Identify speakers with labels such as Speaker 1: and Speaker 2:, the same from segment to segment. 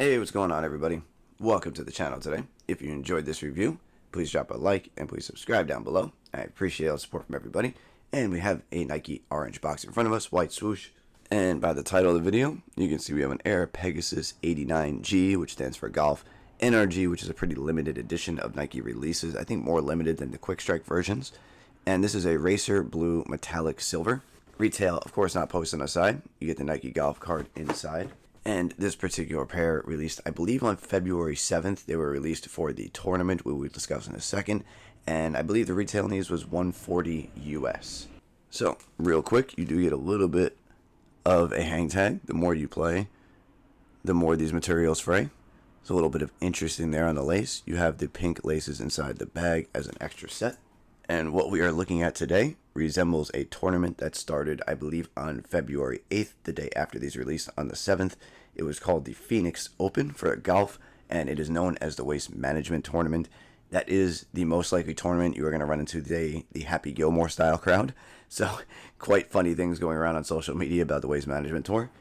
Speaker 1: Hey, what's going on, everybody? Welcome to the channel today. If you enjoyed this review, please drop a like and please subscribe down below. I appreciate all the support from everybody. And we have a Nike orange box in front of us, white swoosh. And by the title of the video, you can see we have an Air Pegasus 89G, which stands for Golf NRG, which is a pretty limited edition of Nike releases. I think more limited than the Quick Strike versions. And this is a racer blue metallic silver. Retail, of course, not posted on the side. You get the Nike golf card inside. And this particular pair released, I believe, on February 7th. They were released for the tournament, we will discuss in a second. And I believe the retail on these was $140 US. So, real quick, you do get a little bit of a hang tag. The more you play, the more these materials fray. There's a little bit of interest in there on the lace. You have the pink laces inside the bag as an extra set. And what we are looking at today resembles a tournament that started, I believe, on February 8th, the day after these released on the 7th. It was called the Phoenix Open for golf, and it is known as the Waste Management Tournament. That is the most likely tournament you are going to run into today, the Happy Gilmore style crowd. So, quite funny things going around on social media about the Waste Management Tour.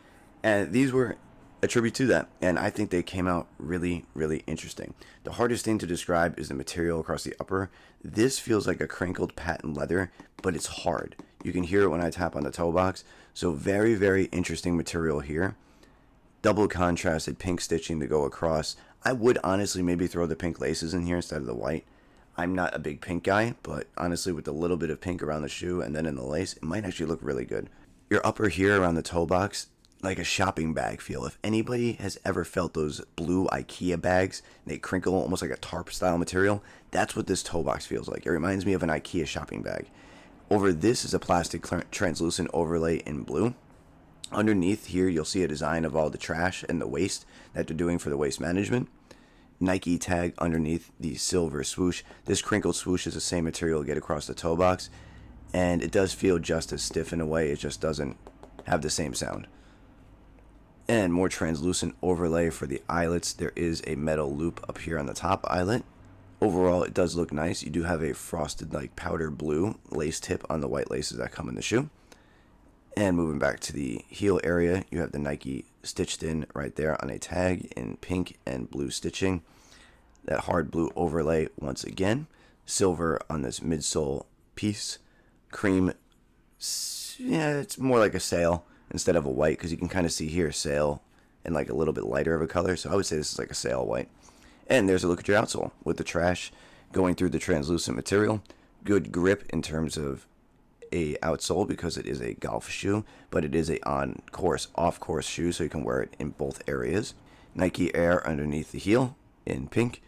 Speaker 1: And these were a tribute to that, and I think they came out really, really interesting. The hardest thing to describe is the material across the upper. This feels like a crinkled patent leather, but it's hard. You can hear it when I tap on the toe box. So very, very interesting material here. Double contrasted pink stitching to go across. I would honestly maybe throw the pink laces in here instead of the white. I'm not a big pink guy, but honestly with a little bit of pink around the shoe and then in the lace, it might actually look really good. Your upper here around the toe box, like a shopping bag feel. If anybody has ever felt those blue IKEA bags, they crinkle almost like a tarp style material, that's what this toe box feels like. It reminds me of an IKEA shopping bag. Over this is a plastic translucent overlay in blue. Underneath here you'll see a design of all the trash and the waste that they're doing for the waste management. Nike tag underneath the silver swoosh. This crinkled swoosh is the same material you get across the toe box, and it does feel just as stiff in a way. It just doesn't have the same sound. And more translucent overlay for the eyelets. There is a metal loop up here on the top eyelet. Overall, it does look nice. You do have a frosted like powder blue lace tip on the white laces that come in the shoe. And moving back to the heel area, you have the Nike stitched in right there on a tag in pink and blue stitching. That hard blue overlay once again. Silver on this midsole piece. Cream, yeah, it's more like a sail instead of a white, because you can kind of see here sail and like a little bit lighter of a color. So I would say this is like a sail white. And there's a look at your outsole with the trash going through the translucent material. Good grip in terms of a outsole because it is a golf shoe, but it is a on-course, off-course shoe, so you can wear it in both areas. Nike Air underneath the heel in pink,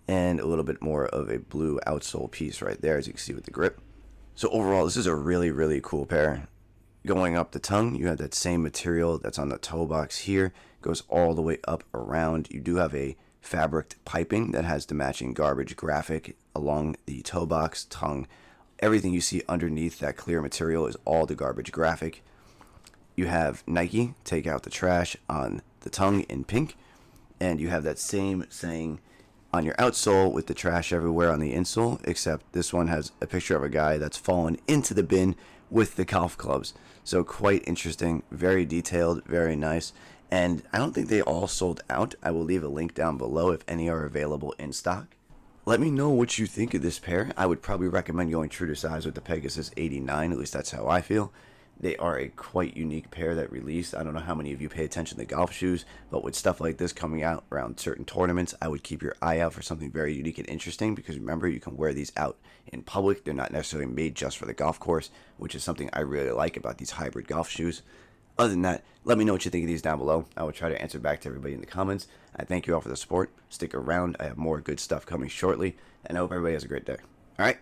Speaker 1: and a little bit more of a blue outsole piece right there, as you can see with the grip. So overall, this is a really, really cool pair. Going up the tongue, you have that same material that's on the toe box here, goes all the way up around. You do have a fabric piping that has the matching garbage graphic along the toe box, tongue. Everything you see underneath that clear material is all the garbage graphic. You have Nike, take out the trash on the tongue in pink, and you have that same saying on your outsole with the trash everywhere on the insole, except this one has a picture of a guy that's fallen into the bin with the golf clubs. So quite interesting, very detailed, very nice. And I don't think they all sold out. I will leave a link down below if any are available in stock. Let me know what you think of this pair. I would probably recommend going true to size with the Pegasus 89, at least that's how I feel. They are a quite unique pair that released. I don't know how many of you pay attention to golf shoes, but with stuff like this coming out around certain tournaments, I would keep your eye out for something very unique and interesting, because remember, you can wear these out in public. They're not necessarily made just for the golf course, which is something I really like about these hybrid golf shoes. Other than that, let me know what you think of these down below. I will try to answer back to everybody in the comments. I thank you all for the support. Stick around. I have more good stuff coming shortly, and I hope everybody has a great day. All right?